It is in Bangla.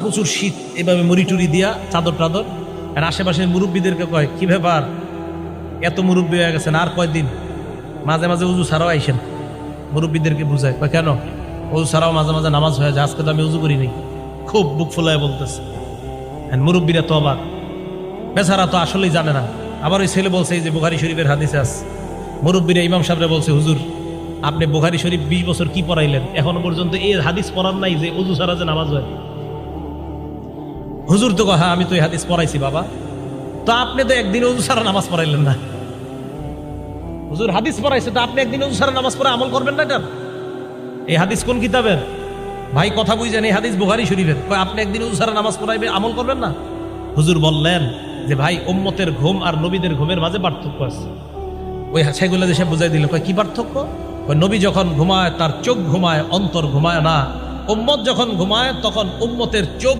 প্রচুর শীত, এভাবে মুড়ি টুরি দিয়া চাদর টাদর। আর আশেপাশের মুরব্বীদেরকে কয়, কি ব্যাপার, এত মুরব্বী হয়ে গেছেন, আর কয়দিন? মাঝে মাঝে উজু ছাড়াও আইসেন। মুরব্বীদেরকে বুঝায়, কয় কেন? উজু ছাড়াও মাঝে মাঝে নামাজ হয়ে যায়, আজকে তো আমি উজু করি নাই। খুব বুক ফুলায় বলতেছে। মুরব্বীরা তো অবাক, বেচারা তো আসলেই জানে না। আবার ওই ছেলে বলছে, এই যে বুখারী শরীফের হাদিসে আছে, মুরব্বীরা ইমাম সাহেবরা বলছে, হুজুর আপনি বুখারী শরীফ 20 বছর কি পড়াইলেন, এখনো পর্যন্ত এই হাদিস পড়ার নাই যে উজু ছাড়া যে নামাজ হয়। হুজুর তো হ্যাঁ, আমি তো এই হাদিস পড়াইছি বাবা। তো আপনি তো একদিন উজু ছাড়া নামাজ পড়াইলেন না। হুজুর হাদিস পড়াইছে, তো আপনি একদিন উজু ছাড়া নামাজ পড়ে আমল করবেন না? এটা এই হাদিস কোন কিতাবের? ভাই কথা বুঝছেন, এই হাদিস বুখারী শরীফের। আপনি একদিন উজু ছাড়া নামাজ পড়াইবে, আমল করবেন না? হুজুর বললেন যে ভাই, উম্মতের ঘুম আর নবীদের ঘুমের মাঝে পার্থক্য আছে। ওই সেগুলো দেশে বুঝাই দিল, কি পার্থক্য? নবী যখন ঘুমায় তার চোখ ঘুমায়, অন্তর ঘুমায় না। উম্মত যখন ঘুমায় তখন উম্মতের চোখ